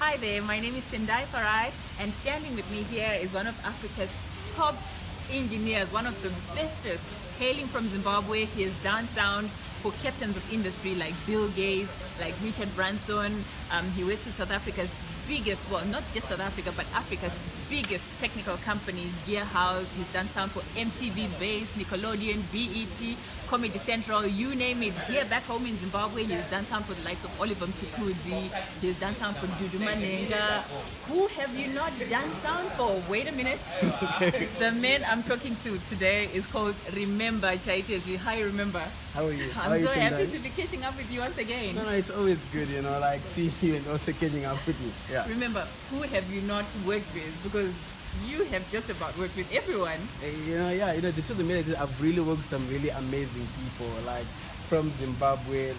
Hi there, my name is Tendai, and standing with me here is one of Africa's top engineers, one of the bestest, hailing from Zimbabwe. He has done sound for captains of industry like Bill Gates, like Richard Branson. He works with South Africa's biggest, well, not just South Africa, but Africa's biggest technical companies, Gearhouse. He's done sound for MTV Base, Nickelodeon, BET, Comedy Central, you name it. Here back home in Zimbabwe, he's done sound for the likes of Oliver Mtukudzi. He's done sound for Dudu Manenga. Who have you not done sound for? Wait a minute. The man I'm talking to today is called Remember Chaitezvi. Hi, Remember. How are you? I'm so happy to be catching up with you once again. No, it's always good, like seeing you and also catching up with you. Yeah. Remember, who have you not worked with? Because you have just about worked with everyone. The truth of the matter is I've really worked with some really amazing people, like from Zimbabwe.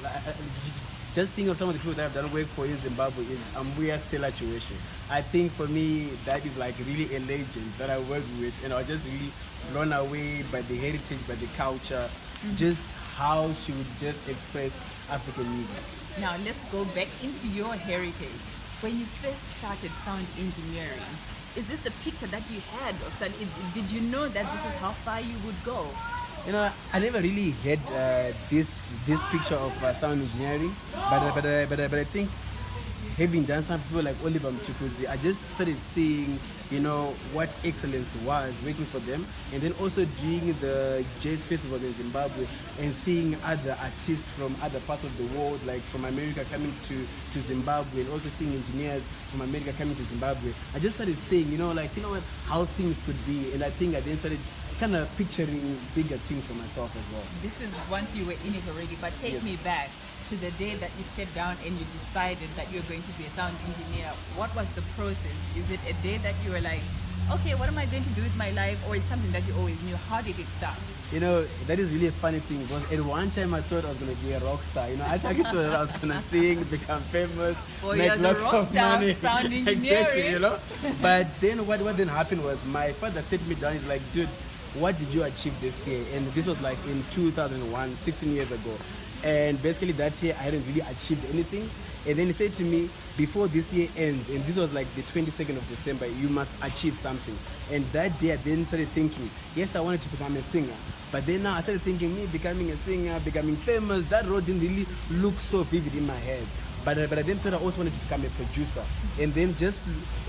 Just think of some of the people that I've done work for in Zimbabwe is Ambuya Stella Chiweshe. I think for me, that is like really a legend that I worked with, and I was just really blown away by the heritage, by the culture, just how she would just express African music. Now let's go back into your heritage. When you first started sound engineering, is this the picture that you had of sound? Did you know that this is how far you would go? I never really had this picture of sound engineering, but I think having done some people like Oliver Mtukudzi, I just started seeing what excellence was working for them, and then also doing the jazz festival in Zimbabwe and seeing other artists from other parts of the world, like from America coming to Zimbabwe, and also seeing engineers from America coming to Zimbabwe. I just started saying, how things could be, and I think I then started kind of picturing bigger things for myself as well. This is once you were in it already, but take me back to the day that you sat down and you decided that you're going to be a sound engineer. What was the process? Is it a day that you were like, okay, what am I going to do with my life? Or it's something that you always knew? How did it start? That is really a funny thing, because at one time I thought I was going to be a rock star. I thought that I was going to sing, become famous, make lots of money. Sound engineering. Exactly, But then what then happened was my father sat me down. He's like, dude, what did you achieve this year? And this was like in 2001, 16 years ago. And basically that year I hadn't really achieved anything. And then he said to me, before this year ends, and this was like the 22nd of December, you must achieve something. And that day I then started thinking, yes, I wanted to become a singer. But then now I started thinking, me becoming a singer, becoming famous, that road didn't really look so vivid in my head. But I then thought I also wanted to become a producer. And then just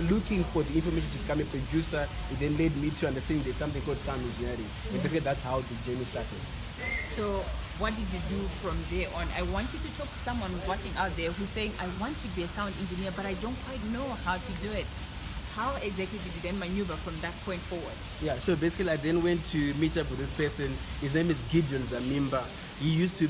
looking for the information to become a producer, it then led me to understanding there's something called sound engineering. And basically that's how the journey started. So what did you do from there on? I want you to talk to someone who's watching out there who's saying, I want to be a sound engineer, but I don't quite know how to do it. How exactly did you then maneuver from that point forward? Yeah, so basically I then went to meet up with this person. His name is Gideon Zamimba. He used to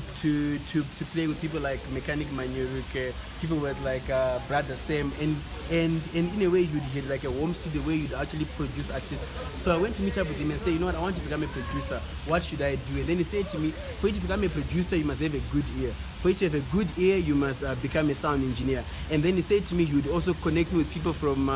play with people like Mechanic Manyeruke, people with like Brother Sam, and in a way you'd get like a home studio where you'd actually produce artists. So I went to meet up with him and say, I want to become a producer. What should I do? And then he said to me, for you to become a producer, you must have a good ear. For you to have a good ear, you must become a sound engineer. And then he said to me, you'd also connect me with people from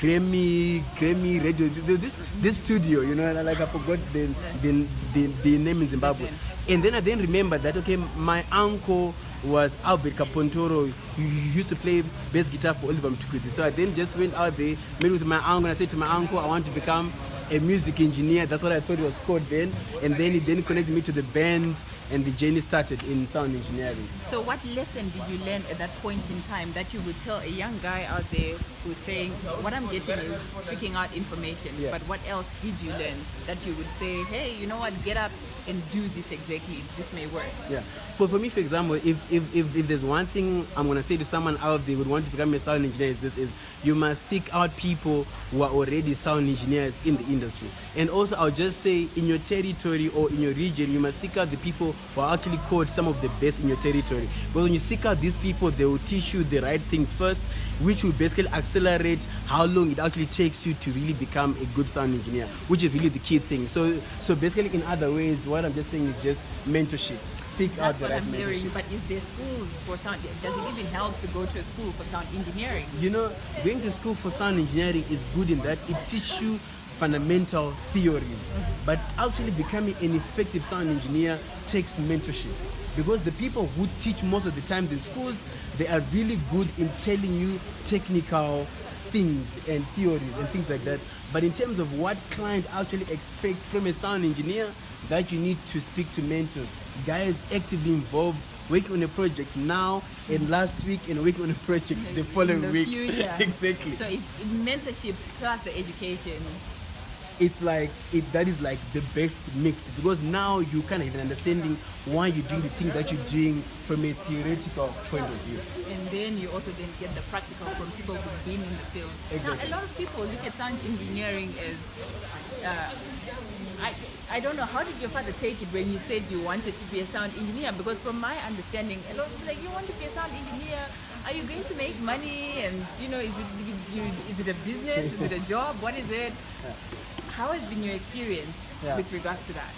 Grammy Radio, this studio, like I forgot the name in Zimbabwe. And then I remembered that, okay, my uncle was Albert Kapontoro. He used to play bass guitar for Oliver Mtukudzi. So I then just went out there, met with my uncle, and I said to my uncle, I want to become a music engineer. That's what I thought it was called then. And then he then connected me to the band, and the journey started in sound engineering. So what lesson did you learn at that point in time that you would tell a young guy out there who's saying, what I'm getting is seeking out information, but what else did you learn that you would say, hey, you know what, get up and do this exactly, this may work? Yeah. For me, for example, if there's one thing I'm going to say to someone out there who would want to become a sound engineer is you must seek out people who are already sound engineers in the industry. And also I'll just say, in your territory or in your region, you must seek out the people who are actually called some of the best in your territory. But when you seek out these people, they will teach you the right things first, which will basically accelerate how long it actually takes you to really become a good sound engineer, which is really the key thing. So basically, in other ways, what I'm just saying is just mentorship. Seek out the right mentorship. That's what I'm hearing, but is there schools for sound? Does it even help to go to a school for sound engineering? Going to school for sound engineering is good in that it teaches you fundamental theories. But actually becoming an effective sound engineer takes mentorship. Because the people who teach most of the times in schools, they are really good in telling you technical things and theories and things like that. But in terms of what client actually expects from a sound engineer, that you need to speak to mentors, guys actively involved, working on a project now and last week, and working on a project the following week. Future. Exactly. So it's mentorship plus the education. It's like that is like the best mix, because now you kind of have an understanding why you're doing the thing that you're doing from a theoretical point of view. And then you also then get the practical from people who've been in the field. Exactly. Now, a lot of people look at sound engineering as, I don't know, how did your father take it when you said you wanted to be a sound engineer? Because from my understanding, a lot of people are like, you want to be a sound engineer? Are you going to make money? And, you know, is it a business? Is it a job? What is it? Yeah. How has been your experience with regards to that?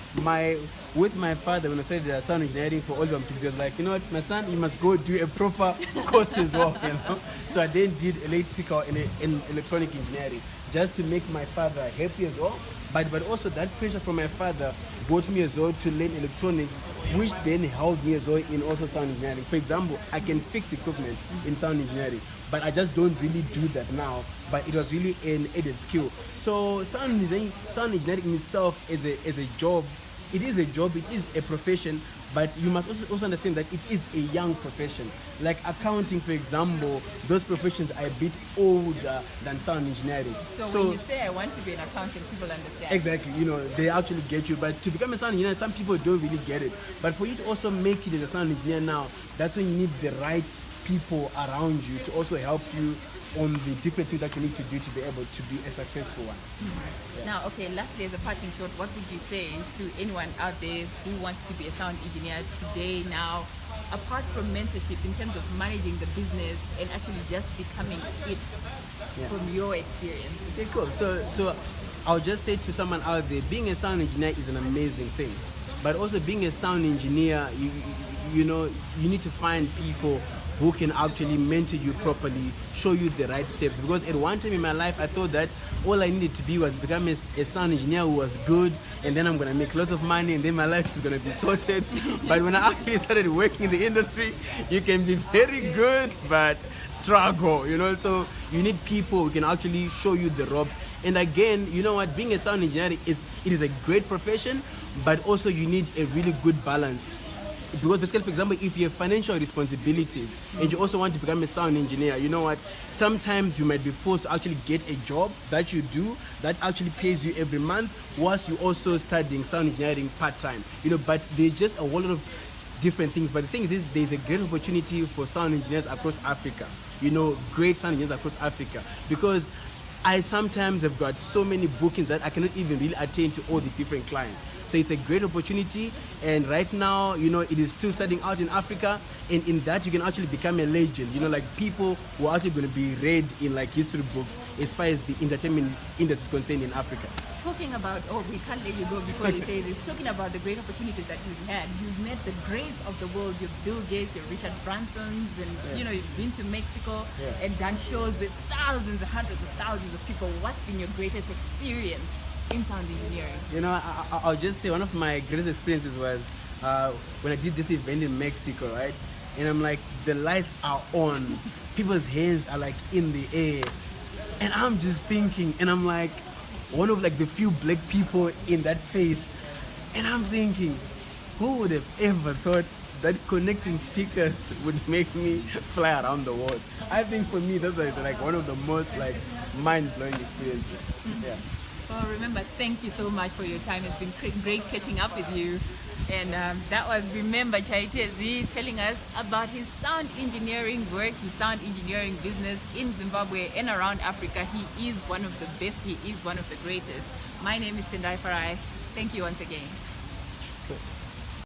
With my father, when I started sound engineering for all of them, he was like, you know what, my son, you must go do a proper course as well, you know. So I then did electrical and electronic engineering, just to make my father happy as well. But also that pressure from my father brought me as well to learn electronics, which then helped me as well in also sound engineering. For example, I can fix equipment in sound engineering, but I just don't really do that now. But it was really an added skill. So sound engineering in itself is a job. It is a job, it is a profession, but you must also understand that it is a young profession. Like accounting, for example, those professions are a bit older than sound engineering. So when you say I want to be an accountant, people understand. Exactly, you know, they actually get you. But to become a sound engineer, some people don't really get it. But for you to also make it as a sound engineer now, that's when you need the right people around you to also help you on the different things that you need to do to be able to be a successful one. Yeah. Now, okay, lastly, as a parting shot, what would you say to anyone out there who wants to be a sound engineer today, now, apart from mentorship in terms of managing the business and actually just becoming it from your experience? Okay, cool. So I'll just say to someone out there, being a sound engineer is an amazing thing. But also being a sound engineer, you know, you need to find people who can actually mentor you properly, show you the right steps. Because at one time in my life, I thought that all I needed to be was become a sound engineer who was good, and then I'm gonna make lots of money, and then my life is gonna be sorted. But when I actually started working in the industry, you can be very good, but struggle, you know. So you need people who can actually show you the ropes. And again, you know what, being a sound engineer is a great profession, but also you need a really good balance. Because basically, for example, if you have financial responsibilities and you also want to become a sound engineer, you know what, sometimes you might be forced to actually get a job that you do that actually pays you every month, whilst you also studying sound engineering part-time, you know. But there's just a whole lot of different things. But the thing is there's a great opportunity for sound engineers across Africa, you know, great sound engineers across Africa, because I sometimes have got so many bookings that I cannot even really attend to all the different clients. So it's a great opportunity, and right now, you know, it is still starting out in Africa, and in that you can actually become a legend, you know, like people who are actually going to be read in like history books as far as the entertainment industry is concerned in Africa. Talking about, we can't let you go before you say this, talking about the great opportunities that you've met the greats of the world, you've Bill Gates, you've Richard Bransons, and you know, you've been to Mexico and done shows with thousands and hundreds of thousands of people. What's been your greatest experience in sound engineering? You know, I'll just say one of my greatest experiences was when I did this event in Mexico, right? And I'm like, the lights are on, people's hands are like in the air, and I'm just thinking, and I'm like one of like the few black people in that space, and I'm thinking, who would have ever thought that connecting speakers would make me fly around the world? I think for me, that's like one of the most like mind-blowing experiences. Yeah. Well, remember, thank you so much for your time. It's been great catching up with you. And that was Remember Chaitezvi telling us about his sound engineering work, his sound engineering business in Zimbabwe and around Africa. He is one of the best. He is one of the greatest. My name is Tendai. Thank you once again. Cool.